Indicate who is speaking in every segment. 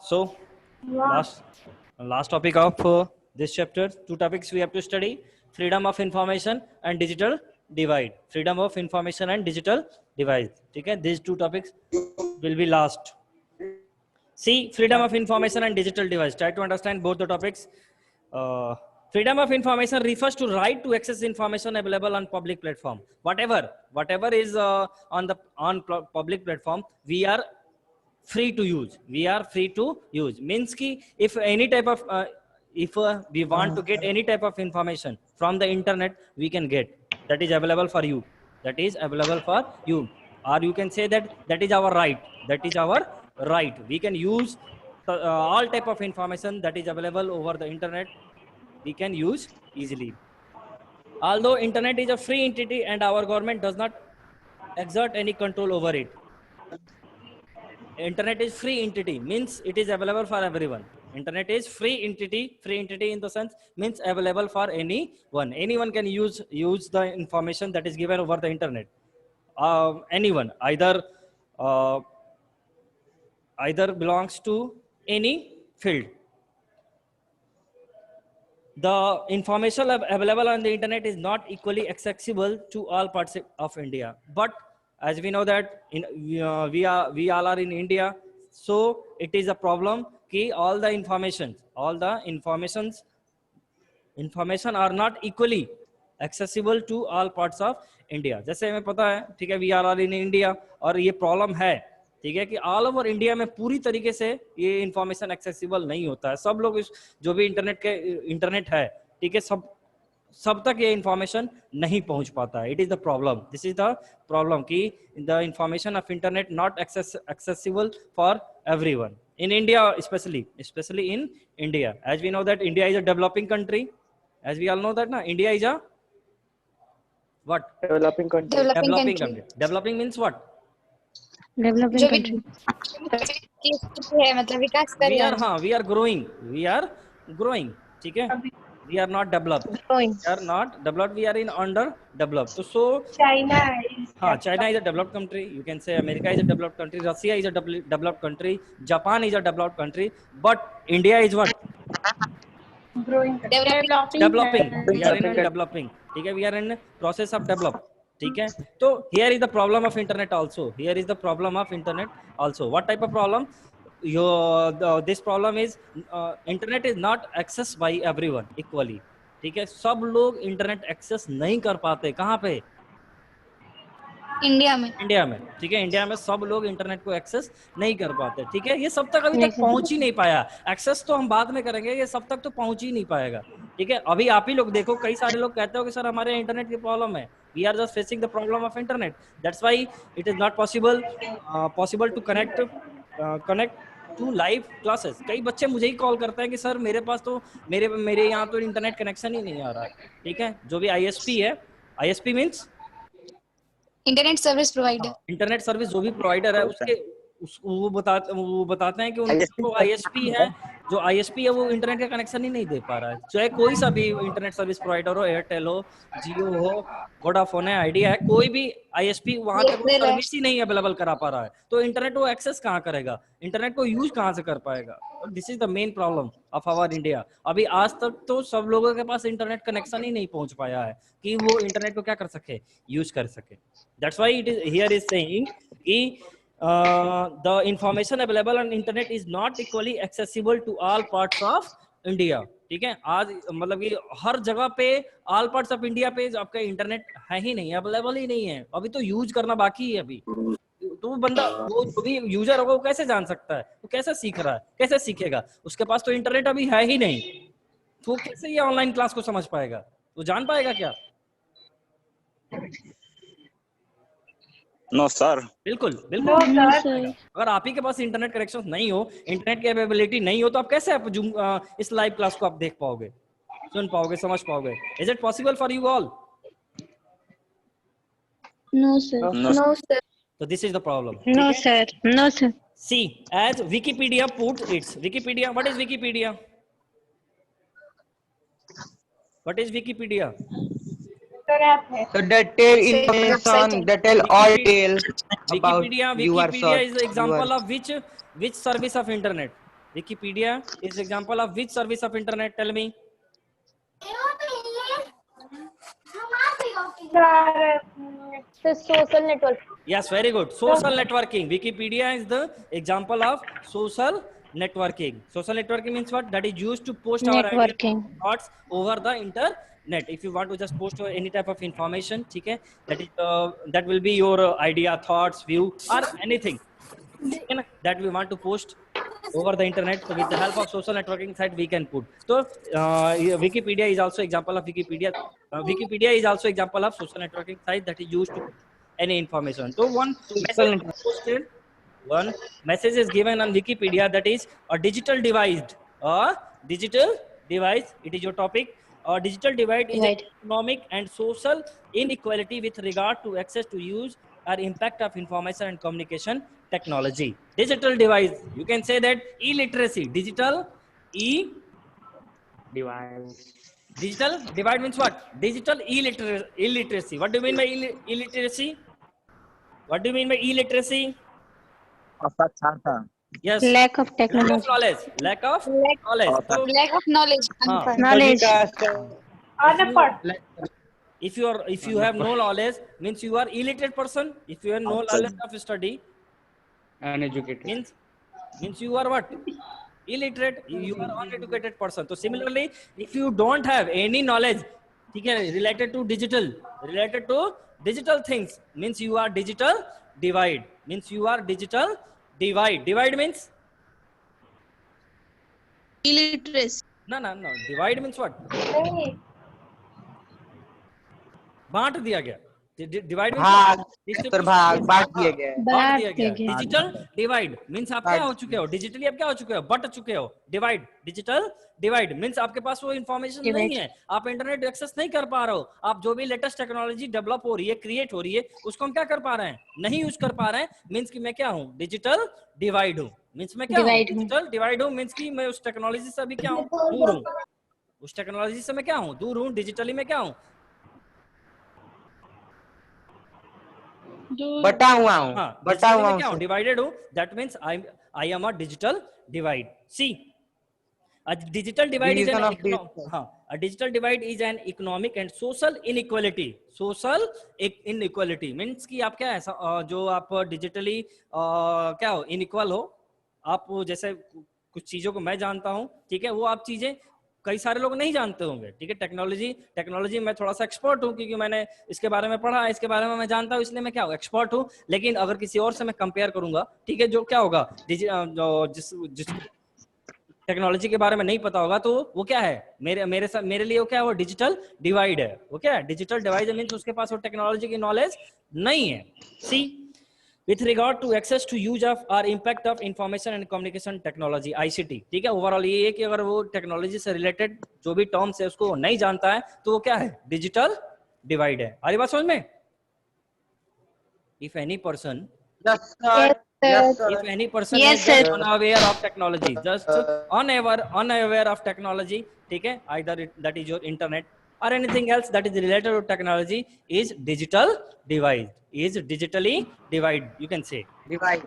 Speaker 1: So last topic of this chapter, two topics we have to study: freedom of information and digital divide. Freedom of information and digital divide. Okay, these two topics will be last. See, freedom of information and digital device. Try to understand both the topics. Uh, Freedom of information refers to right to access information available on public platform. Whatever is on public platform, we are free to use. We are free to use. Means ki if any type of if we want to get any type of information from the internet, we can get. That is available for you. That is available for you. Or you can say that is our right. That is our right. We can use all type of information that is available over the internet. We can use easily. Although internet is a free entity and our government does not exert any control over it. Internet is free entity, means it is available for everyone. Internet is free entity in the sense means available for anyone can use the information that is given over the internet. Anyone, uh, either belongs to any field. The information available on the internet is not equally accessible to all parts of India. But as we know that we all are in India, so it is a problem कि all the information are not equally accessible to all parts of India. जैसे हमें पता है, ठीक है, we are all in India और ये problem है, ठीक है, कि ऑल ओवर इंडिया में पूरी तरीके से ये इंफॉर्मेशन एक्सेसिबल नहीं होता है. सब लोग जो भी इंटरनेट है, ठीक है, सब तक ये इंफॉर्मेशन नहीं पहुंच पाता है. It is the problem. This is the problem कि the information of internet not accessible for everyone in India, especially in India. As we know that India is a developing country. As we all know that na, India is a what?
Speaker 2: Developing country.
Speaker 1: Developing country. Developing means what?
Speaker 3: Developing country है, मतलब विकास कर रहा है.
Speaker 1: We are growing. ठीक है. We are not developed.
Speaker 3: Growing.
Speaker 1: We are not developed. We are in underdeveloped. So
Speaker 3: China
Speaker 1: is a developed country. You can say America is a developed country. Russia is a developed country. Japan is a developed country. But India is what?
Speaker 3: growing,
Speaker 1: Developing. We are in developing. ठीक है. We are in process of develop. ठीक है. तो here is the problem of internet also. What type of problem? This problem is internet is not accessed by everyone equally. ठीक है. सब लोग internet access नहीं कर पाते. कहाँ पे?
Speaker 3: इंडिया में.
Speaker 1: ठीक है. इंडिया में सब लोग इंटरनेट को एक्सेस नहीं कर पाते. ठीक है. ये सब तक अभी तक पहुंच ही नहीं पाया. एक्सेस तो हम बाद में करेंगे, ये सब तक तो पहुंच ही नहीं पाएगा. ठीक है. अभी आप ही लोग देखो, कई सारे लोग कहते हो कि सर हमारे इंटरनेट की प्रॉब्लम है. We are just facing the problem of internet. That's why it is not possible to connect to live classes. कई बच्चे मुझे ही कॉल करते हैं कि सर मेरे पास तो मेरे यहाँ तो इंटरनेट कनेक्शन ही नहीं आ रहा है. ठीक है. जो भी ISP है, ISP means
Speaker 3: internet service provider.
Speaker 1: Internet service जो भी प्रोवाइडर है वो बताते हैं कि उनको ISP है, जो ISP है वो इंटरनेट का कनेक्शन ही नहीं दे पा रहा है. चाहे कोई सा भी इंटरनेट सर्विस प्रोवाइडर हो, एयरटेल हो, जियो हो, वोडाफोन है, आइडिया है, कोई भी ISP वहां तक सर्विस ही नहीं अवेलेबल करा पा रहा है. तो इंटरनेट वो एक्सेस कहाँ करेगा, इंटरनेट को यूज कहाँ से कर पाएगा? This is the main problem of our India. अभी आज तक तो सब लोगों के पास इंटरनेट कनेक्शन ही नहीं पहुंच पाया है कि वो इंटरनेट को क्या कर सके, यूज कर सके. That's why it is here is saying कि the information available on internet is not equally accessible to all parts of India. ठीक है. आज मतलब कि हर जगह पे all parts of India पे आपका इंटरनेट है ही नहीं, अवेलेबल ही नहीं है. अभी तो यूज करना बाकी है. अभी तो बंदा वो जो भी यूजर होगा वो कैसे जान सकता है, वो कैसे सीख रहा है, कैसे सीखेगा? उसके पास तो इंटरनेट अभी है ही नहीं. तो कैसे ये ऑनलाइन क्लास को समझ पाएगा, वो जान पाएगा क्या?
Speaker 4: No sir.
Speaker 1: बिल्कुल. अगर आप ही के पास इंटरनेट कनेक्शन नहीं हो, इंटरनेट की अवेलेबिलिटी नहीं हो, तो आप कैसे इस लाइव क्लास को आप देख पाओगे, सुन पाओगे, समझ पाओगे? Is it possible for you all?
Speaker 3: No sir.
Speaker 1: So this is the problem.
Speaker 3: No sir.
Speaker 1: See, as Wikipedia puts its Wikipedia. What is Wikipedia?
Speaker 2: So that tell information, that tell all tale about
Speaker 1: Wikipedia is the example of which service of internet? Wikipedia is example of which service of internet? Tell me.
Speaker 4: The social network.
Speaker 1: Yes, very good. Social networking. Wikipedia is the example of social networking. Social networking means what? That is used to post our ideas,
Speaker 5: Networking.
Speaker 1: thoughts over the internet. If you want to just post any type of information, okay, that will be your idea, thoughts, view, or anything, okay, that we want to post over the internet. So with the help of social networking site, we can put. So Wikipedia is also example of Wikipedia. Wikipedia is also example of social networking site that is used to any information. So one message is posted, one message is given on Wikipedia, that is a digital divide. A digital device, it is your topic. A digital divide is an economic and social inequality with regard to access to use or impact of information and communication technology. Digital device, you can say that illiteracy. Digital digital divide means what? Digital illiteracy. What do you mean by illiteracy? What do you mean by illiteracy? Yes.
Speaker 5: Lack of technology.
Speaker 1: Lack of knowledge. So,
Speaker 3: Lack of knowledge.
Speaker 5: Knowledge.
Speaker 1: if you have no knowledge, means you are illiterate person. If you have no knowledge of study,
Speaker 2: uneducated,
Speaker 1: means you are what? Illiterate. You are uneducated person. So similarly, if you don't have any knowledge, okay, related to digital things, means you are digital divide. Means you are digital divide. Divide means
Speaker 6: illiteracy.
Speaker 1: no. Divide means what? बांट दिया गया. Divide means
Speaker 2: बांट दिया गया.
Speaker 1: बांट दिया गया. Digital divide means आप क्या हो चुके हो? डिजिटली आप क्या हो चुके हो? बट चुके हो. डिवाइड, डिजिटल डिवाइड मीन्स आपके पास वो इंफॉर्मेशन नहीं है, आप इंटरनेट एक्सेस नहीं कर पा रहे हो. आप जो भी लेटेस्ट टेक्नोलॉजी डेवलप हो रही है, क्रिएट हो रही है, उसको हम क्या कर पा रहे हैं? नहीं यूज कर पा रहे हैं. मीन्स कि मैं क्या हूँ? डिजिटल डिवाइड हूँ. मीन्स मैं क्या हूँ? डिजिटल डिवाइड हूँ. मीन्स कि मैं उस टेक्नोलॉजी से अभी क्या हूँ? दूर हूँ. उस टेक्नोलॉजी से मैं क्या हूँ? दूर हूँ. डिजिटली मैं क्या हूँ?
Speaker 2: बटा हुआ हूँ. बटा हुआ हूँ.
Speaker 1: डिवाइडेड हूँ. That means I am a digital divide. See, a digital divide is a digital divide is an economic and social inequality. Social inequality means कि आप क्या है, जो आप डिजिटली क्या हो? इनइक्वल हो. आप जैसे कुछ चीजों को मैं जानता हूँ, ठीक है, वो आप चीजें कई सारे लोग नहीं जानते होंगे. ठीक है, टेक्नोलॉजी में थोड़ा सा एक्सपर्ट हूँ, क्योंकि मैंने इसके बारे में पढ़ा, इसके बारे में मैं जानता हूँ, इसलिए मैं क्या हूँ? एक्सपर्ट हूँ. लेकिन अगर किसी और से मैं कंपेयर करूंगा, ठीक है, जो क्या होगा? जिस टेक्नोलॉजी के बारे में नहीं पता होगा, तो वो क्या है? मेरे लिए वो क्या है? वो डिजिटल डिवाइड है. वो क्या है? डिजिटल डिवाइड मीन्स उसके पास वो टेक्नोलॉजी की नॉलेज नहीं है. सी, with regard to access to use of or impact of information and communication technology, ICT. ठीक है, ओवरऑल ये है कि अगर वो टेक्नोलॉजी से रिलेटेड जो भी टर्म्स है उसको नहीं जानता है, तो वो क्या है? डिजिटल डिवाइड है. आ रही बात समझ में? If any person is just unaware of technology, just unaware of technology, ठीक है, either that is your internet or anything else that is related to technology, is digital divide. Is digitally divide, you can say.
Speaker 2: Divide.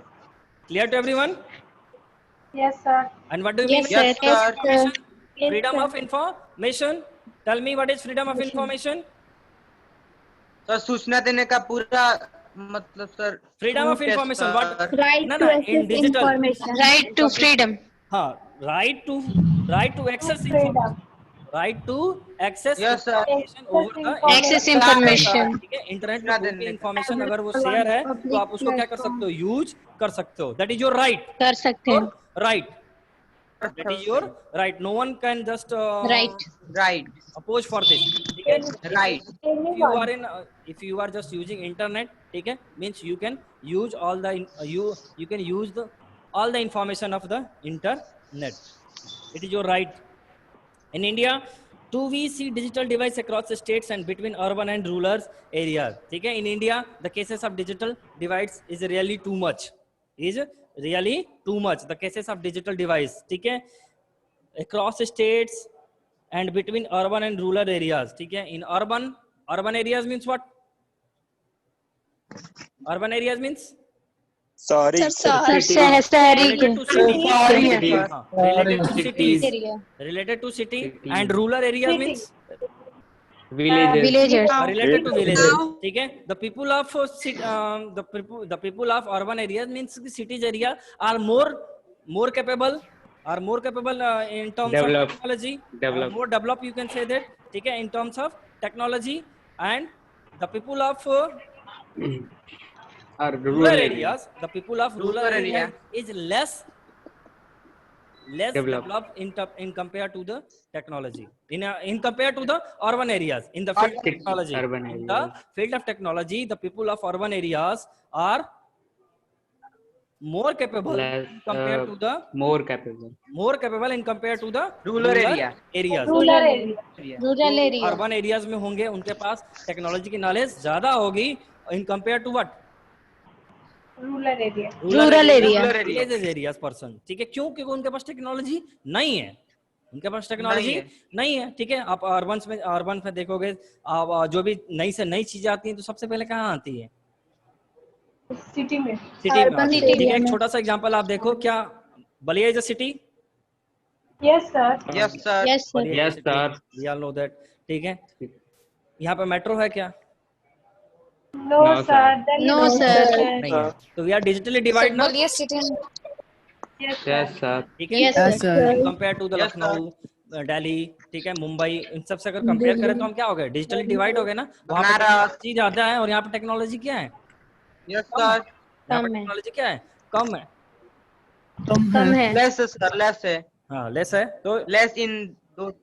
Speaker 1: Clear to everyone?
Speaker 4: Yes, sir.
Speaker 1: And what do you mean?
Speaker 5: Yes, sir.
Speaker 1: Freedom of information. Tell me, what is freedom of information?
Speaker 2: Sir, सूचना देने का पूरा मतलब sir.
Speaker 1: Freedom of information. What?
Speaker 4: Right to access information.
Speaker 5: Right to freedom.
Speaker 1: हाँ, right to access information. Right to access information over the
Speaker 5: Access information.
Speaker 1: ठीक है, internet में कोई भी इंफॉर्मेशन अगर वो शेयर है, तो आप उसको क्या कर सकते हो? यूज कर सकते हो. That is your right.
Speaker 5: कर सकते हैं.
Speaker 1: Right. That is your right. No one can just
Speaker 5: right
Speaker 1: oppose for this. ठीक है?
Speaker 2: Right.
Speaker 1: If you are just using internet, ठीक है, means you can use all the you can use all the information of the internet. It is your right. In India, we see digital device across the states and between urban and rural areas. ठीक है? In India, the cases of digital divides is really too much. The cases of digital device, ठीक है, across states and between urban and rural areas. ठीक है? In urban areas means what? Urban areas means
Speaker 6: Sorry,
Speaker 5: sir शहरी के
Speaker 1: related to city,
Speaker 2: Sorry है sir.
Speaker 1: हाँ, related to cities,
Speaker 3: area
Speaker 1: related to city, and rural area means
Speaker 5: villagers
Speaker 1: related to villages. ठीक है, the people of the people of urban areas means the cities area are more capable in terms of technology, more developed, you can say that. ठीक है, in terms of technology, and the people of rural areas, the people of rural areas is less developed in compared to the technology, in compared to the urban areas. In the field of technology, in the field of technology, the people of urban areas are more capable compared to the more capable in compared to the
Speaker 2: Rural area.
Speaker 1: areas.
Speaker 4: Rural area
Speaker 3: rural area
Speaker 1: urban areas में होंगे, उनके पास technology की knowledge ज्यादा होगी in compare to what
Speaker 4: rural area
Speaker 5: rural area
Speaker 1: villages areas person. ठीक है, क्यों? क्योंकि उनके पास टेक्नोलॉजी नहीं है, उनके पास टेक्नोलॉजी नहीं है. ठीक है, आप अर्बन में देखोगे, आप जो भी नई से नई चीजें आती हैं तो सबसे पहले कहाँ आती है?
Speaker 4: सिटी में
Speaker 1: सिटी में
Speaker 3: Urban
Speaker 1: आती है.
Speaker 3: area
Speaker 1: ठीक है, एक
Speaker 3: में.
Speaker 1: छोटा सा एग्जांपल आप देखो, क्या Ballia is a city?
Speaker 4: Yes sir
Speaker 2: Yes sir.
Speaker 5: Yes sir
Speaker 1: Yes sir, we all know that. ठीक है, यहाँ पे मेट्रो है क्या?
Speaker 4: नो सर
Speaker 5: नो सर
Speaker 1: नहीं है. तो वी आर डिजिटली डिवाइड ना.
Speaker 3: बोलिए सिटी
Speaker 4: यस सर
Speaker 1: ठीक है,
Speaker 5: yes sir
Speaker 1: compare to the Lucknow, Delhi, ठीक है, मुंबई, इन सब से अगर कंपेयर करें तो हम क्या हो गए? डिजिटली डिवाइड हो गए ना. वहाँ पे टेक्नोलॉजी ज्यादा है और यहाँ पे टेक्नोलॉजी क्या है?
Speaker 2: Yes sir.
Speaker 1: यहाँ पे
Speaker 5: कम है.
Speaker 1: टेक्नोलॉजी क्या है? कम है.
Speaker 5: कम है
Speaker 2: Less sir. Less है.
Speaker 1: हाँ, लेस है. तो
Speaker 2: Less in those.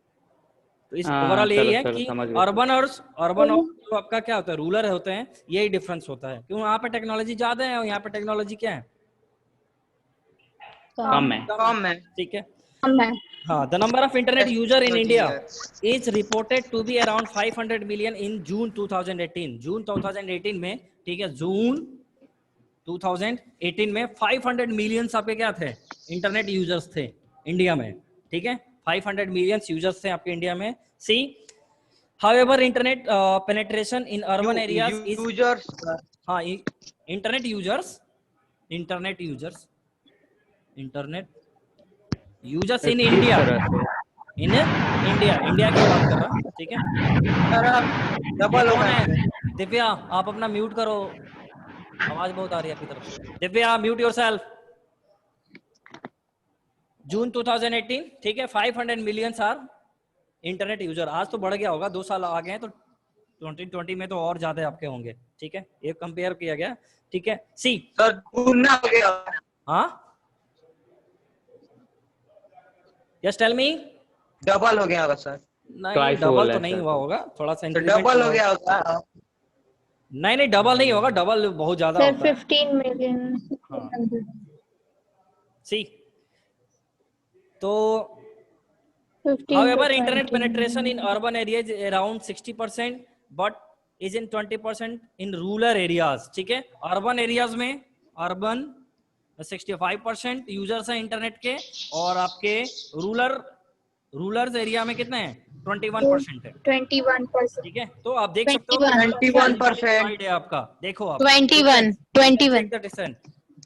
Speaker 1: इस ओवरऑल यही है कि अर्बन और जो आपका क्या होता है, रूरल होते हैं, यही डिफरेंस होता है. क्यों? वहाँ पे टेक्नोलॉजी ज्यादा है और यहाँ पे टेक्नोलॉजी क्या है?
Speaker 5: कम
Speaker 2: कम है.
Speaker 1: ठीक है.
Speaker 5: कम है
Speaker 1: हाँ, the number of internet user in India is reported to be around 500 million in June 2018. जून 2018 में, ठीक है, जून 2018 में 500 मिलियन आपके क्या थे? इंटरनेट यूजर्स थे इंडिया में. ठीक है, 500 मिलियन यूजर्स थे आपके इंडिया में. सी, however, internet penetration in urban areas is
Speaker 2: Users.
Speaker 1: हाँ, internet users in India, India की बात कर रहा हूँ. ठीक है,
Speaker 2: Sir double हो
Speaker 1: कौन
Speaker 2: गए.
Speaker 1: है? दिव्या, आप अपना म्यूट करो, आवाज बहुत आ रही है आपकी तरफ से. Divya, mute yourself. जून 2018, ठीक है, 500 मिलियन आर इंटरनेट यूजर. आज तो बढ़ गया होगा, 2 साल आ गए हैं, तो 2020 में तो और ज्यादा आपके होंगे. ठीक है, ये कंपेयर किया गया. ठीक है, सी.
Speaker 2: Sir गुना हो गया.
Speaker 1: हाँ, यस, टेल मी.
Speaker 2: Double हो गया होगा sir.
Speaker 1: नहीं, डबल तो नहीं हुआ होगा, थोड़ा सा
Speaker 2: तो
Speaker 1: इंक्रीमेंट
Speaker 2: double हो गया होगा.
Speaker 1: नहीं, डबल नहीं होगा, डबल बहुत ज्यादा
Speaker 4: सर
Speaker 1: होता है.
Speaker 4: 15 मिलियन
Speaker 1: सी, तो however, internet penetration in urban areas is around 60%, but is in 20% in rural areas. ठीक है, urban areas में 65% यूजर्स हैं इंटरनेट के, और आपके रूरल एरिया में कितने हैं? 21% है.
Speaker 4: 21%.
Speaker 1: ठीक है, तो आप देख सकते हो
Speaker 2: 21%
Speaker 1: है आपका. देखो आप
Speaker 5: 21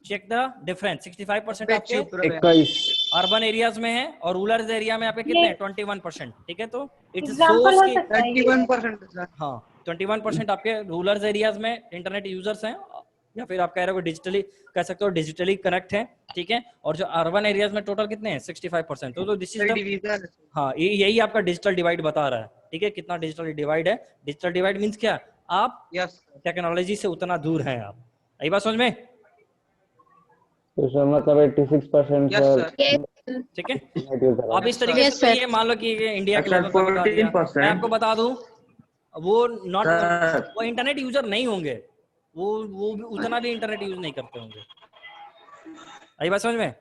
Speaker 1: चेक द डिफरेंस. 65% आपके
Speaker 2: 21.
Speaker 1: अर्बन एरियाज में है और रूरल एरिया में आपके कितने हैं? 21%. ठीक है, तो इट्स
Speaker 4: एग्जांपल हो सकता है
Speaker 2: 21% sir.
Speaker 1: हाँ, 21% आपके रूरल एरियाज में इंटरनेट यूजर्स हैं, या फिर आप कह रहे हो डिजिटली, कह सकते हो डिजिटली कनेक्ट है. ठीक है, और जो अर्बन एरियाज में टोटल कितने हैं? 65%. तो दिस इज द,
Speaker 2: Division.
Speaker 1: हाँ, यही आपका डिजिटल डिवाइड बता रहा है. ठीक है, कितना डिजिटल डिवाइड है. डिजिटल डिवाइड मीन्स क्या? आप
Speaker 2: Yes.
Speaker 1: टेक्नोलॉजी से उतना दूर हैं आप. यही बात समझ में?
Speaker 7: तो सर मतलब 86%
Speaker 2: Yes sir.
Speaker 1: ठीक है, आप इस तरीके
Speaker 5: Yes,
Speaker 1: से
Speaker 5: sir.
Speaker 1: ये मान लो कि ये इंडिया के
Speaker 2: अच्छा,
Speaker 1: लेवल पर बता दिया.
Speaker 2: 14%.
Speaker 1: मैं आपको बता दूं, वो नॉट
Speaker 2: Sir.
Speaker 1: वो इंटरनेट यूजर नहीं होंगे, वो भी उतना भी इंटरनेट यूज नहीं करते होंगे. आई बात समझ में?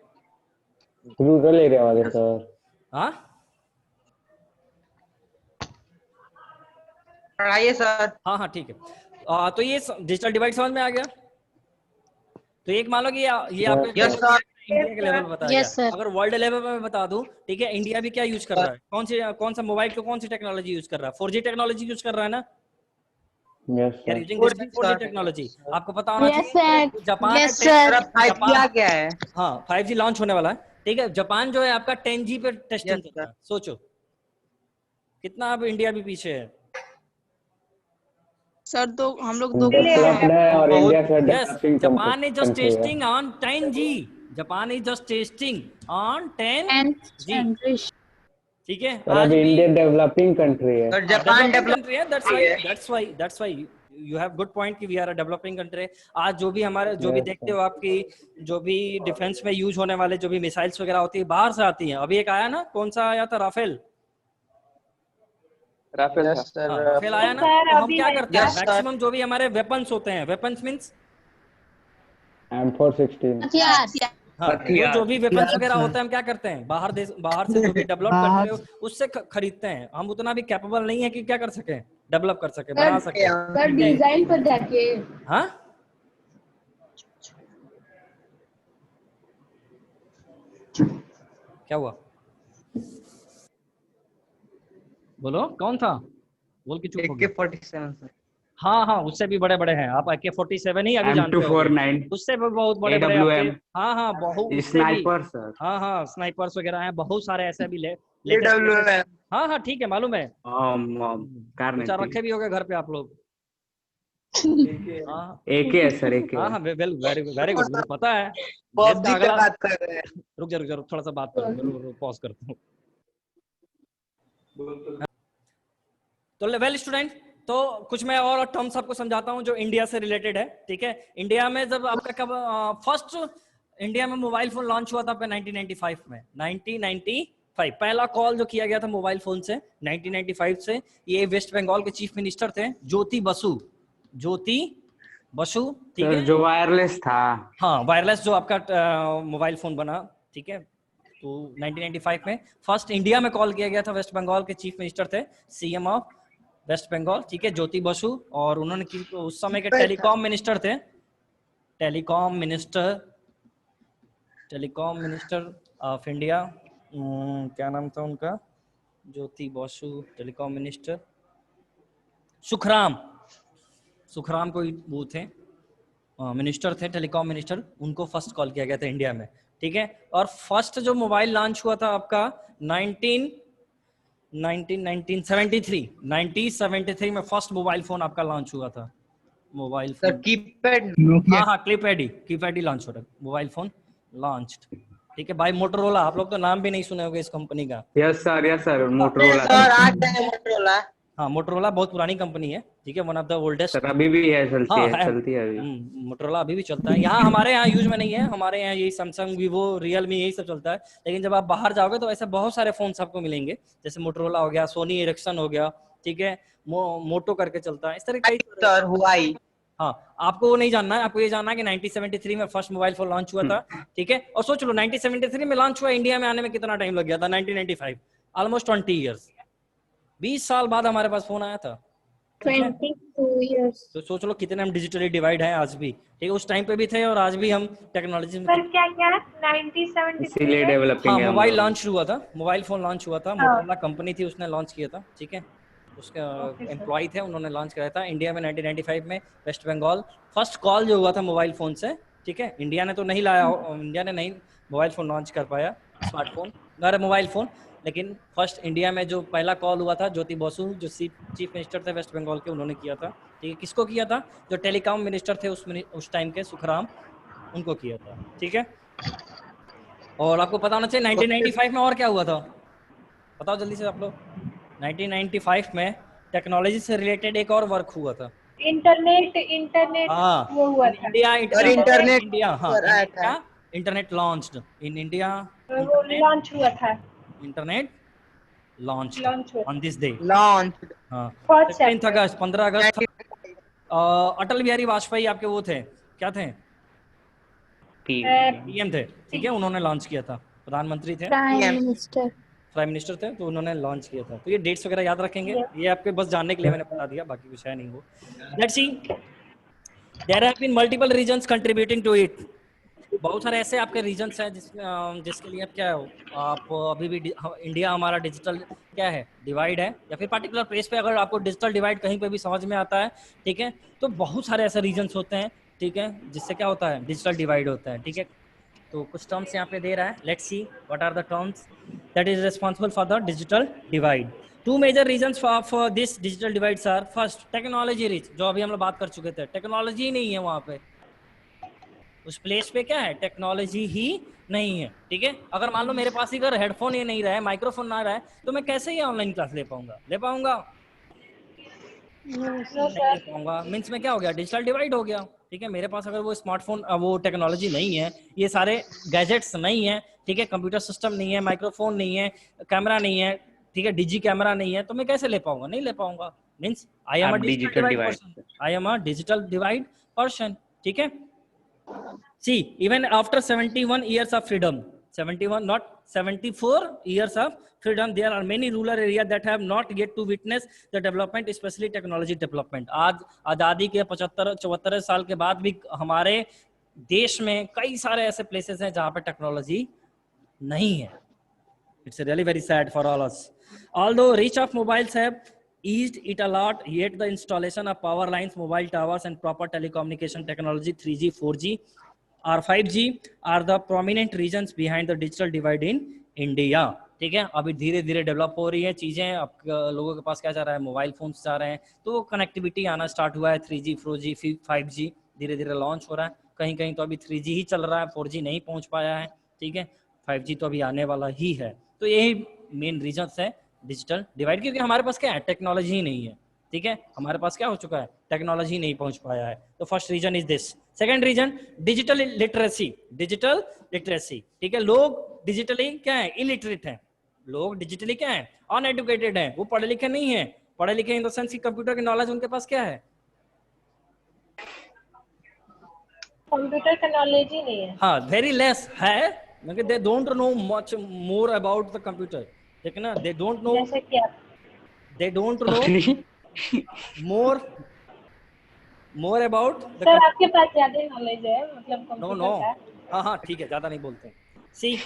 Speaker 7: रूरल एरिया वाले सर.
Speaker 1: हाँ,
Speaker 2: पढ़ाइए सर.
Speaker 1: हाँ, ठीक है. तो ये डिजिटल डिवाइड समझ में आ गया. तो एक मान लो कि ये आपके
Speaker 2: Yes sir.
Speaker 1: इंडिया के लेवल बताया
Speaker 5: Yes,
Speaker 1: गया.
Speaker 5: sir.
Speaker 1: अगर वर्ल्ड लेवल पे मैं बता दूं, ठीक है, इंडिया भी क्या यूज कर रहा है? कौन सा मोबाइल को कौन सी टेक्नोलॉजी यूज कर रहा है? 4G टेक्नोलॉजी यूज कर रहा है ना.
Speaker 7: Yes,
Speaker 1: They are
Speaker 7: sir.
Speaker 1: using
Speaker 2: 4G
Speaker 1: this 4G
Speaker 2: sir.
Speaker 1: technology. आपको पता होना
Speaker 5: Yes,
Speaker 1: चाहिए
Speaker 5: sir.
Speaker 1: कि जापान
Speaker 5: Yes,
Speaker 1: में
Speaker 5: sir.
Speaker 2: सर अब 5G आ गया है।
Speaker 1: हाँ 5G लॉन्च होने वाला है, ठीक है। जापान जो है आपका 10G पे टेस्टिंग
Speaker 2: Yes,
Speaker 1: करता
Speaker 2: sir.
Speaker 1: है। सोचो कितना अब इंडिया भी पीछे है।
Speaker 6: सर तो हम लोग दो
Speaker 7: डेवलप्ड है और
Speaker 2: बहुत-
Speaker 7: इंडिया से
Speaker 1: yes,
Speaker 7: developing
Speaker 1: Japan is just
Speaker 7: country है।
Speaker 1: Testing on 10G। Japan is just testing on 10G,
Speaker 5: English.
Speaker 1: ठीक है।
Speaker 7: और
Speaker 1: आज
Speaker 7: अभी
Speaker 1: भी
Speaker 7: इंडिया डेवलपिंग कंट्री है।
Speaker 2: Sir Japan
Speaker 1: developing
Speaker 2: develop
Speaker 1: country है, that's why you have good point कि we are a developing country. आज जो भी हमारे जो भी
Speaker 7: Yes,
Speaker 1: देखते हो आपकी जो भी डिफेंस में यूज होने वाले जो भी मिसाइल्स वगैरह होती है बाहर से आती हैं। अभी एक आया ना, कौन सा आया था, राफेल।
Speaker 2: Yes, sir.
Speaker 1: हाँ, राफेल आया ना।
Speaker 4: सर,
Speaker 1: तो हम
Speaker 4: अभी
Speaker 1: क्या
Speaker 4: आया
Speaker 1: करते हैं,
Speaker 2: Yes, sir.
Speaker 1: मैक्सिमम जो भी हमारे वेपन्स होते हैं, वेपन्स मींस
Speaker 7: M416
Speaker 1: हाँ, जो भी वेपन्स वगैरह होते हैं हम क्या करते हैं, बाहर से जो भी डेवलप करते हैं उससे खरीदते हैं। हम उतना भी कैपेबल नहीं है कि क्या कर सके, डेवलप कर सके, बना सके।
Speaker 4: सर डिजाइन पर जाके
Speaker 1: हाँ क्या हुआ, बोलो कौन था, बोल के चुप हो गया।
Speaker 2: AK-47 sir.
Speaker 1: हाँ हाँ, उससे भी बड़े बड़े हैं। आप AK-47 ही अभी जानते हो,
Speaker 8: M249
Speaker 1: उससे भी बहुत बड़े बड़े
Speaker 8: AWM
Speaker 1: आपके। हाँ हाँ, बहुत उससे भी।
Speaker 8: Sniper sir.
Speaker 1: हाँ हाँ, स्नाइपर्स वगैरह हैं, बहुत सारे ऐसे भी ले
Speaker 2: AWM
Speaker 1: हाँ हाँ ठीक है, मालूम है।
Speaker 8: कार
Speaker 1: कुछ रखे भी होगे घर पे आप लोग। हाँ
Speaker 8: AK है सर, AK
Speaker 1: हाँ हाँ, वेरी वेरी गुड, मुझे पता है।
Speaker 2: PUBG
Speaker 1: इसका
Speaker 2: पे
Speaker 1: अगला
Speaker 2: बात कर रहे हैं।
Speaker 1: रुक जा थोड़ा सा बात करो, पॉज करता हूँ। तो वेल स्टूडेंट, तो कुछ मैं और टर्म्स आपको समझाता हूँ जो इंडिया से रिलेटेड है, ठीक है। इंडिया में जब आपका कब फर्स्ट इंडिया में मोबाइल फोन लॉन्च हुआ था 1995 में, 1995 पहला कॉल जो किया गया था मोबाइल फोन से 1995 से। ये वेस्ट बंगाल के चीफ मिनिस्टर थे ज्योति बसु, ठीक है,
Speaker 8: जो वायरलेस था।
Speaker 1: हाँ वायरलेस जो आपका मोबाइल फोन बना, ठीक है। तो 1995 में फर्स्ट इंडिया में कॉल किया गया था। वेस्ट बंगाल के चीफ मिनिस्टर थे, सीएम ऑफ वेस्ट बंगाल, ठीक है, ज्योति बसु। और उन्होंने उस समय के टेलीकॉम मिनिस्टर थे, टेलीकॉम मिनिस्टर ऑफ इंडिया, क्या नाम था उनका, ज्योति बसु, टेलीकॉम मिनिस्टर सुखराम कोई वो थे, मिनिस्टर थे, टेलीकॉम मिनिस्टर। उनको फर्स्ट कॉल किया गया था इंडिया में, ठीक है। और फर्स्ट जो मोबाइल लॉन्च हुआ था आपका 1973 में फर्स्ट मोबाइल फोन आपका लॉन्च हुआ था। मोबाइल
Speaker 2: सर
Speaker 1: फोन
Speaker 2: कीपैड
Speaker 1: हाँ कीपैड ही लॉन्च हो रहा है, मोबाइल फोन लॉन्च्ड, ठीक है, बाय मोटोरोला। आप लोग तो नाम भी नहीं सुने होंगे इस कंपनी का।
Speaker 8: यस सर, मोटरोला
Speaker 2: सर आज है मोटरोला।
Speaker 1: हाँ मोटोरोला बहुत पुरानी कंपनी है, ठीक है, one of the oldest.
Speaker 8: Sir अभी भी है, चलती
Speaker 1: हाँ,
Speaker 8: है चलती है अभी।
Speaker 1: मोटोरोला अभी भी चलता है। यहाँ हमारे यहाँ यूज में नहीं है, हमारे यहाँ यही सैमसंग, वीवो, रियलमी यही सब चलता है। लेकिन जब आप बाहर जाओगे तो ऐसे बहुत सारे फोन आपको मिलेंगे, जैसे मोटोरोला हो गया, सोनी एरिक्सन हो गया, ठीक है, मोटो करके चलता है, इस तरह कई
Speaker 2: सर हुआई।
Speaker 1: हाँ, आपको वो नहीं जानना है, आपको ये जानना है कि 1973 में फर्स्ट मोबाइल फोन लॉन्च हुआ था, ठीक है। और सोच लो 1973 में लॉन्च हुआ, इंडिया में आने में कितना टाइम लग गया था, 1995, ऑलमोस्ट 20 ईयर्स, 20 साल बाद हमारे पास फोन आया था।
Speaker 3: 22 years.
Speaker 1: तो सोच लो कितने हम डिजिटली डिवाइड हैं आज भी, ठीक है। उस टाइम पे भी थे और आज भी हम टेक्नोलॉजी में।
Speaker 4: सर क्या 1973
Speaker 8: इसीलिए
Speaker 4: में
Speaker 8: डेवलपिंग
Speaker 1: हाँ
Speaker 8: है हम
Speaker 1: मोबाइल
Speaker 8: लोग।
Speaker 1: लॉन्च हुआ था, मोबाइल फोन लॉन्च हुआ था, मोटोरोला कंपनी थी उसने लॉन्च किया था, ठीक है। उसका एम्प्लॉय थे, उन्होंने लॉन्च कराया था इंडिया में 1995 में। वेस्ट बंगाल फर्स्ट कॉल जो हुआ था मोबाइल फोन से, ठीक है। इंडिया ने तो नहीं लाया, इंडिया ने नहीं मोबाइल फोन लॉन्च कर पाया, स्मार्टफोन अरे मोबाइल फोन, लेकिन फर्स्ट इंडिया में जो पहला कॉल हुआ था ज्योति बसु जो चीफ मिनिस्टर थे वेस्ट बंगाल के, उन्होंने किया था, ठीक है। किसको किया था, जो टेलीकॉम मिनिस्टर थे उस टाइम के, सुखराम, उनको किया था, ठीक है। और आपको पता होना चाहिए 1995 में और क्या हुआ था, बताओ जल्दी से आप लोग। 1995 में टेक्नोलॉजी से रिलेटेड एक और वर्क हुआ था,
Speaker 4: इंटरनेट
Speaker 1: हाँ,
Speaker 4: वो हुआ था,
Speaker 1: इंटरनेट लॉन्च्ड इन इंडिया,
Speaker 4: वो लॉन्च हुआ था,
Speaker 1: इंटरनेट लॉन्च
Speaker 4: लॉन्च हुआ
Speaker 1: ऑन दिस डे,
Speaker 2: लॉन्च
Speaker 1: हाँ,
Speaker 4: फर्स्ट
Speaker 1: 15 अगस्त 15 अगस्त। अटल बिहारी वाजपेयी आपके वो थे, क्या थे, पीएम थे, ठीक है, उन्होंने लॉन्च किया था, प्रधानमंत्री थे, प्राइम मिनिस्टर थे, तो उन्होंने लॉन्च किया था। तो ये डेट्स वगैरह याद रखेंगे, ये आपके बस जानने के लिए मैंने बता दिया, बाकी कुछ है नहीं वो। Let's see, there have been multiple reasons contributing to it, बहुत सारे ऐसे आपके रीजन्स हैं जिसके लिए आप क्या हो, आप अभी भी इंडिया हमारा डिजिटल क्या है, डिवाइड है, या फिर पर्टिकुलर प्लेस पे अगर आपको डिजिटल डिवाइड कहीं पे भी समझ में आता है, ठीक है, तो बहुत सारे ऐसे रीजन्स होते हैं, ठीक है, जिससे क्या होता है, डिजिटल डिवाइड होता है, ठीक है। तो कुछ टर्म्स यहाँ पे दे रहा है, let's see what are the terms that is responsible for the digital divide. Two major reasons for this digital divides are, first technology reach, जो अभी हम लोग बात कर चुके थे, टेक्नोलॉजी नहीं है वहाँ पे, उस प्लेस पे क्या है, टेक्नोलॉजी ही नहीं है, ठीक है। अगर मान लो मेरे पास ही अगर हेडफोन ये नहीं रहा है, माइक्रोफोन ना रहा है, तो मैं कैसे ये ऑनलाइन क्लास ले पाऊंगा, नहीं पाऊंगा, मीन्स में क्या हो गया, डिजिटल डिवाइड हो गया, ठीक है। मेरे पास अगर वो स्मार्टफोन, वो टेक्नोलॉजी नहीं है, ये सारे गैजेट्स नहीं है, ठीक है, कंप्यूटर सिस्टम नहीं है, माइक्रोफोन नहीं है, कैमरा नहीं है, ठीक है, डिजी कैमरा नहीं है, तो मैं कैसे ले पाऊंगा, नहीं ले पाऊंगा, means I am a digital divide person, I am a digital divide person, ठीक है। See, even after 71 years of freedom, 71 not 74 years of freedom, there are many rural areas that have not yet to witness the development, especially technology development. आज आज़ादी के 75-74 साल के बाद भी हमारे देश में कई सारे ऐसे प्लेसेस हैं जहाँ पे टेक्नोलॉजी नहीं है। It's really very sad for all us. Although reach of mobiles have eased it a lot, yet the installation of power lines, mobile towers, and proper telecommunication technology 3G, 4G, or 5G are the prominent reasons behind the digital divide in India. ठीक है, अभी धीरे धीरे develop हो रही है चीजें, अब लोगों के पास क्या जा रहा है, मोबाइल फोन्स जा रहे हैं, तो कनेक्टिविटी आना स्टार्ट हुआ है, 3G, 4G, 5G धीरे धीरे लॉन्च हो रहा है, कहीं कहीं तो अभी 3G ही चल रहा है, 4G नहीं पहुंच पाया है, ठीक है, 5G तो अभी आने वाला ही है। तो यही मेन रीजन है डिजिटल डिवाइड, क्योंकि हमारे पास क्या है, टेक्नोलॉजी ही नहीं है, ठीक है, हमारे पास क्या हो चुका है, टेक्नोलॉजी नहीं पहुंच पाया है। तो first reason is this. Second reason, digital literacy, digital literacy, ठीक है, लोग डिजिटली क्या है, इलिटरेट हैं, लोग डिजिटली क्या है, अनएडुकेटेड हैं, वो पढ़े लिखे नहीं है, पढ़े लिखे इन द सेंस की कंप्यूटर की नॉलेज उनके पास क्या है,
Speaker 4: कंप्यूटर का नॉलेज ही नहीं है,
Speaker 1: हाँ, वेरी लेस है, मतलब they don't know much more about the computer, ठीक है ना, दे डोंट नो,
Speaker 4: जैसे कि आप
Speaker 1: they don't know more about the
Speaker 4: sir आपके पास ज्यादा नॉलेज है, मतलब
Speaker 1: no
Speaker 4: कंप्यूटर का।
Speaker 1: हाँ हाँ ठीक है, ज्यादा नहीं बोलते हैं। See,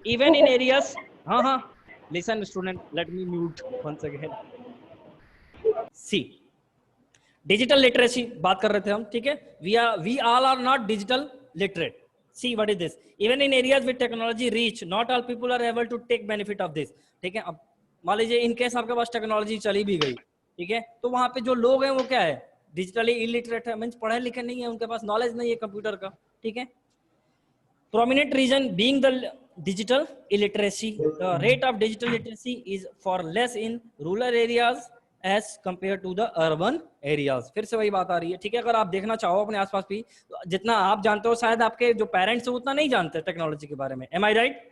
Speaker 1: even in areas, हाँ हाँ, listen student, let me mute once again. See, digital literacy बात कर रहे थे हम, ठीक है, we all are not digital literate. See what is this, even in areas with technology reach, not all people are able to take benefit of this, ठीक है। अब मान लीजिए इन केस आपके पास टेक्नोलॉजी चली भी गई, ठीक है, तो वहां पे जो लोग हैं वो क्या है, डिजिटली इलिटरेट है, मींस पढ़े लिखे नहीं है, उनके पास नॉलेज नहीं है कंप्यूटर का, ठीक है। Prominent reason being the digital illiteracy, the rate of digital literacy is far less in rural areas as compared to the urban areas. फिर से वही बात आ रही है, ठीक है, अगर आप देखना चाहो अपने आसपास भी, जितना आप जानते हो शायद आपके जो पेरेंट्स हैं उतना नहीं जानते टेक्नोलॉजी के बारे में, एम आई राइट?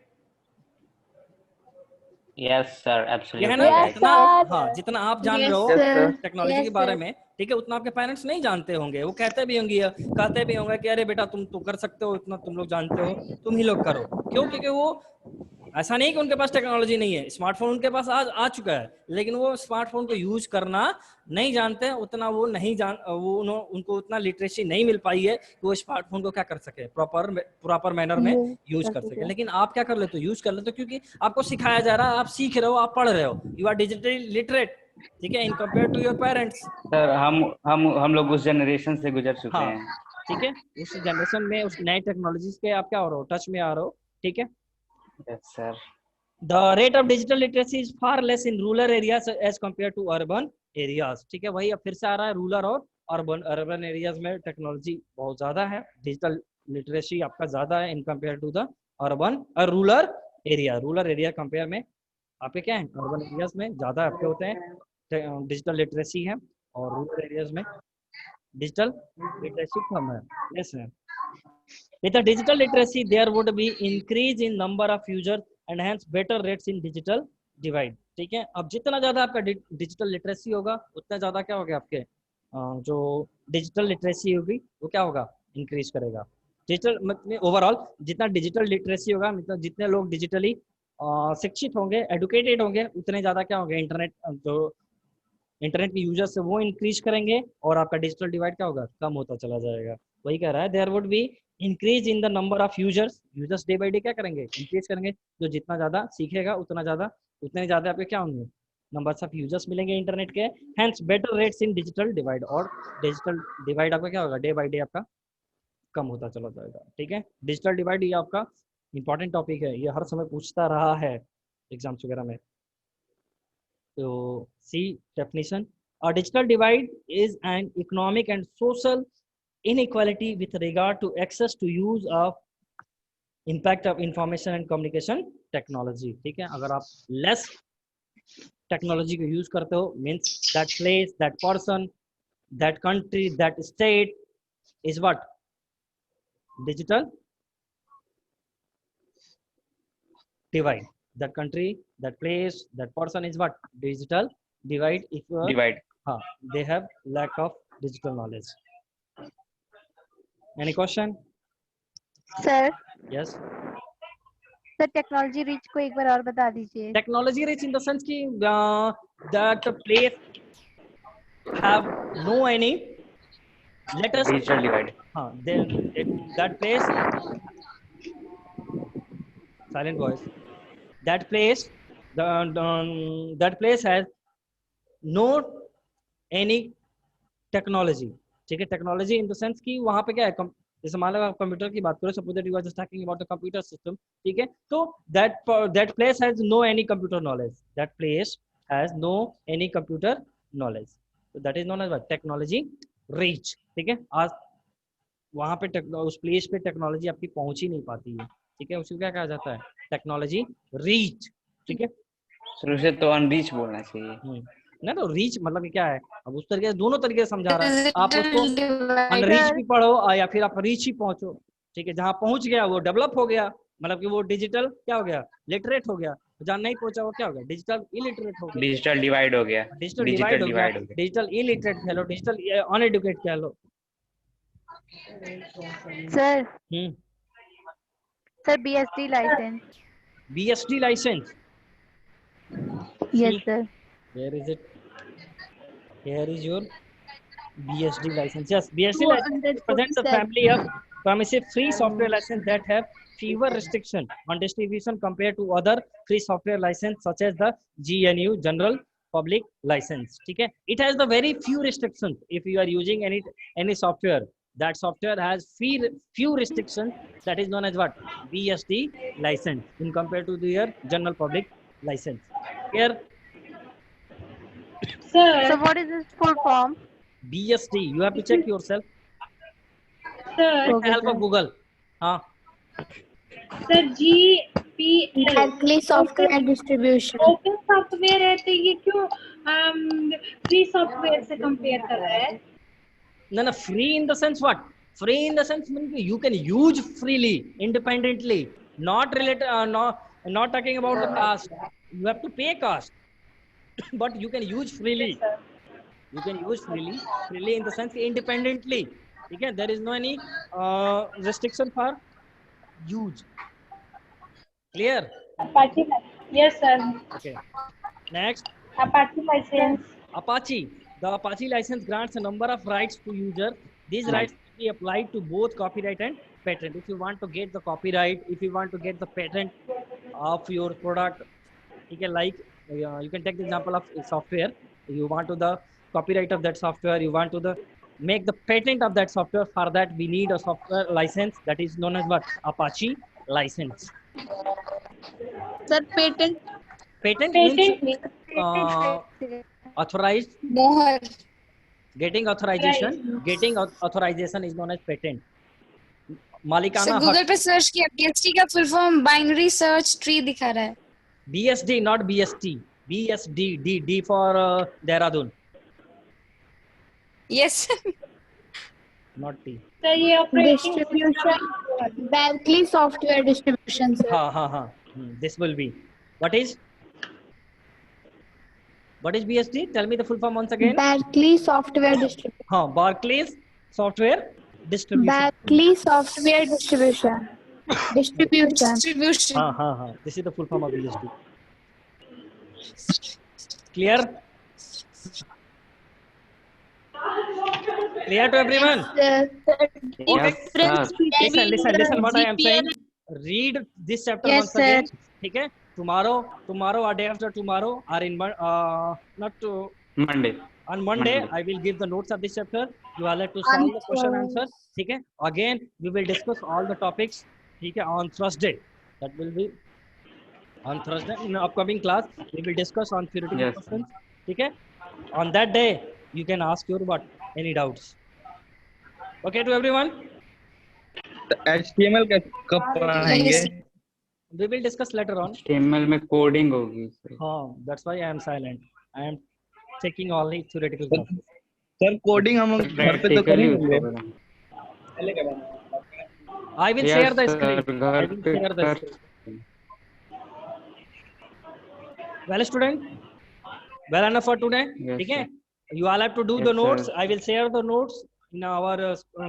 Speaker 8: Yes sir,
Speaker 1: ये है
Speaker 8: absolutely
Speaker 1: ना,
Speaker 8: right.
Speaker 1: जितना हाँ जितना आप जान रहे हो टेक्नोलॉजी के बारे में, ठीक है, उतना आपके पेरेंट्स नहीं जानते होंगे, वो कहते भी होंगे कि अरे बेटा तुम तो कर सकते हो, इतना तुम लोग जानते हो, तुम ही लोग करो। क्यों? क्योंकि वो ऐसा नहीं कि उनके पास टेक्नोलॉजी नहीं है, स्मार्टफोन उनके पास आ चुका है, लेकिन वो स्मार्टफोन को यूज करना नहीं जानते, उतना वो नहीं जान, वो उनको उतना लिटरेसी नहीं मिल पाई है कि वो स्मार्टफोन को क्या कर सके, प्रॉपर मैनर में यूज कर सके। लेकिन आप क्या कर लेते हो, यूज कर लेते हो, क्योंकि आपको सिखाया जा रहा है, आप सीख रहे हो, आप पढ़ रहे हो, यू आर डिजिटली लिटरेट, ठीक है, in compare to your parents.
Speaker 8: Sir हम लोग उस जनरेशन से गुजर चुके
Speaker 1: हाँ,
Speaker 8: हैं,
Speaker 1: ठीक है, उस जनरेशन में उस नए टेक्नोलॉजीज के आप क्या हो रहे हो, टच में आ रहे हो, ठीक है।
Speaker 8: yes sir.
Speaker 1: The rate of digital literacy is far less in rural areas as compared to urban areas, ठीक है, वही अब फिर से आ रहा है, रूरल और अर्बन एरियाज में टेक्नोलॉजी बहुत ज्यादा है, डिजिटल लिटरेसी आपका ज्यादा है in compare to the urban और रूरल एरिया कंपेयर में आपके क्या है, अर्बन एरियाज में ज्यादा आपके होते हैं डिजिटल लिटरेसी है, और रूरल एरियाज में डिजिटल लिटरेसी कम है, लेस है। With the digital literacy, there would be increase in number of users and hence better rates in digital divide, ठीक है। अब जितना ज्यादा आपका डिजिटल लिटरेसी होगा, उतना ज्यादा क्या होगा, आपके जो डिजिटल लिटरेसी होगी वो क्या होगा, इंक्रीज करेगा। डिजिटल मतलब ओवरऑल जितना डिजिटल लिटरेसी होगा, मतलब जितने लोग डिजिटली शिक्षित होंगे, एडुकेटेड होंगे, उतने ज्यादा क्या होंगे, इंटरनेट के यूजर्स है वो इंक्रीज करेंगे, और आपका डिजिटल डिवाइड क्या होगा, कम होता चला जाएगा। वही कह रहा है, there would be increase in the number of users day by day क्या करेंगे, इंक्रीज करेंगे। जो जितना ज्यादा सीखेगा उतना ज्यादा, उतने ज्यादा आपके क्या होंगे, नंबर्स ऑफ यूजर्स मिलेंगे इंटरनेट के। हेंस बेटर रेट्स इन डिजिटल डिवाइड, और डिजिटल डिवाइड आपका क्या होगा, डे बाई डे आपका कम होता चला जाएगा। ठीक है, डिजिटल डिवाइड ये आपका इंपॉर्टेंट टॉपिक है, ये हर समय पूछता रहा है एग्जाम्स वगैरह में। तो सी definition, a digital divide is an economic and social inequality with regard to access to use of impact of information and communication technology। ठीक है, अगर आप लेस टेक्नोलॉजी को यूज करते हो, means that place, that person, that country, that state is what, digital divide. That country, that place, that person is what, digital divide. If you are,
Speaker 8: Divide.
Speaker 1: they have lack of digital knowledge. Any question?
Speaker 5: Sir
Speaker 1: Yes.
Speaker 5: Sir technology rich को एक बार और बता दीजिए।
Speaker 1: Technology rich in the sense ki that the place have no any, let us,
Speaker 8: Digital divide.
Speaker 1: that place, silent voice, that place, that place has no any technology। ठीक है, technology in the sense कि वहां पे क्या है, जैसे मान लो आप कंप्यूटर की बात करो, suppose that you are just talking about the computer system. ठीक है, तो that place has no any computer knowledge, that place has no any computer knowledge, तो that is known as what, technology reach. ठीक है, आज वहां पे उस प्लेस पे टेक्नोलॉजी आपकी पहुंच ही नहीं पाती है। ठीक है, उसको क्या कहा जाता है, टेक्नोलॉजी रीच। ठीक है,
Speaker 8: शुरू से तो अनरीच बोलना चाहिए।
Speaker 1: ना, तो रीच मतलब क्या है, अब उस तरीके से दोनों तरीके से समझा रहा है। आप उसको अनरीच भी पढ़ो या फिर आप रीच ही पहुंचो। ठीक है, जहां पहुंच गया वो डेवलप हो गया, मतलब कि वो डिजिटल क्या हो गया, लिटरेट हो गया। जहां नहीं पहुंचा वो क्या हो गया, डिजिटल इलिटरेट हो गया,
Speaker 8: डिजिटल डिवाइड हो गया,
Speaker 1: डिजिटल डिवाइड हो गया, डिजिटल इलिटरेट कह लो, डिजिटल अनएडुकेट कह लो।
Speaker 5: Sir sir BSD license.
Speaker 1: BSD license,
Speaker 5: yes sir.
Speaker 1: where is it, here is your BSD license. Yes, BSD license represents a family of permissive free software license that have fewer restriction on distribution compared to other free software license such as the GNU General Public License. ठीक है, it has the very few restrictions. If you are using any software, that software has few restrictions, that is known as what, BSD license, in compared to your General Public License. Here,
Speaker 4: Sir,
Speaker 5: So what is its full form?
Speaker 1: BSD, you have to check yourself
Speaker 4: sir,
Speaker 1: with the help of Google. हाँ,
Speaker 4: sir, GPL
Speaker 5: Berkeley Software Distribution.
Speaker 4: Open software है, तो ये क्यों free software से compare कर रहा है?
Speaker 1: no, free in the sense what? Free in the sense means you can use freely, independently, not related, not talking about the cost. You have to pay cost, but you can use freely. You can use freely in the sense independently. Okay, there is no any restriction for use. Clear?
Speaker 4: Apache, yes sir.
Speaker 1: Okay. Next,
Speaker 4: Apache license.
Speaker 1: Apache. The Apache license grants a number of rights to user. These rights can be applied to both copyright and patent. If you want to get the copyright, if you want to get the patent of your product, okay, like you can take the example of software. You want to the copyright of that software, you want to the make the patent of that software. For that we need a software license, that is known as what, Apache license.
Speaker 5: Sir, patent.
Speaker 1: Patent means
Speaker 4: means
Speaker 1: authorized,
Speaker 3: मोहर।
Speaker 1: getting authorization. Getting authorization is known as patent. मालिकाना
Speaker 3: sir
Speaker 1: हक,
Speaker 3: Google पे search किया, BST का full form binary search tree दिखा रहा है।
Speaker 1: BSD, not BST. BSD, D for Dehradun,
Speaker 3: yes
Speaker 1: not T.
Speaker 4: sir ये operating
Speaker 5: Distribution. Berkeley Software Distribution, sir.
Speaker 1: Ha. This will be. What is BSD? Tell me the full form once again.
Speaker 5: Berkeley Software Distribution.
Speaker 1: Barclays Software Distribution.
Speaker 5: Berkeley Software Distribution.
Speaker 3: Distribution.
Speaker 1: हाँ. This is the full form of BSD. Clear? Clear to everyone?
Speaker 2: Yes, sir.
Speaker 1: Listen what I am saying. Read this chapter
Speaker 5: Yes,
Speaker 1: once
Speaker 5: sir.
Speaker 1: again. Okay? Tomorrow or day after tomorrow, or in not to
Speaker 8: Monday.
Speaker 1: on Monday,
Speaker 8: Monday.
Speaker 1: I will give the notes of this chapter. You are allowed to solve the question answer. Okay? Again, we will discuss all the topics. Okay? On Thursday. That will be on Thursday in the upcoming class. We will discuss on theoretical
Speaker 8: Yes, sir.
Speaker 1: questions. Okay? On that day, you can ask your what any doubts. Okay, to everyone.
Speaker 2: HTML कब पढ़ाएंगे?
Speaker 1: We will discuss later on.
Speaker 8: HTML में coding होगी sir.
Speaker 1: That's why I am silent. I am taking only theoretical classes.
Speaker 2: Sir coding हम घर पे तो
Speaker 8: Practically
Speaker 2: करेंगे।
Speaker 8: उसको करेंगे।
Speaker 1: I will
Speaker 8: Yes,
Speaker 1: share the
Speaker 8: sir.
Speaker 1: screen. I
Speaker 8: घर
Speaker 1: will
Speaker 8: पे
Speaker 1: share the
Speaker 8: कर
Speaker 1: screen. Well, student, well enough for today.
Speaker 8: Yes,
Speaker 1: Okay?
Speaker 8: sir.
Speaker 1: You all have to do
Speaker 8: Yes,
Speaker 1: the notes.
Speaker 8: sir.
Speaker 1: I will share the notes in our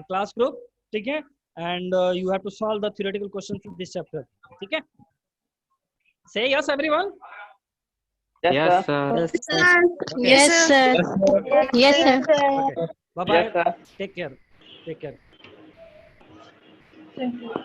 Speaker 1: class group. Okay? And you have to solve the theoretical questions in this chapter. Okay? Say yes, everyone.
Speaker 8: Yes, sir.
Speaker 1: Okay.
Speaker 5: Yes, sir. Yes, sir.
Speaker 1: Okay. Bye bye. Take care. Take care.
Speaker 4: Thank you.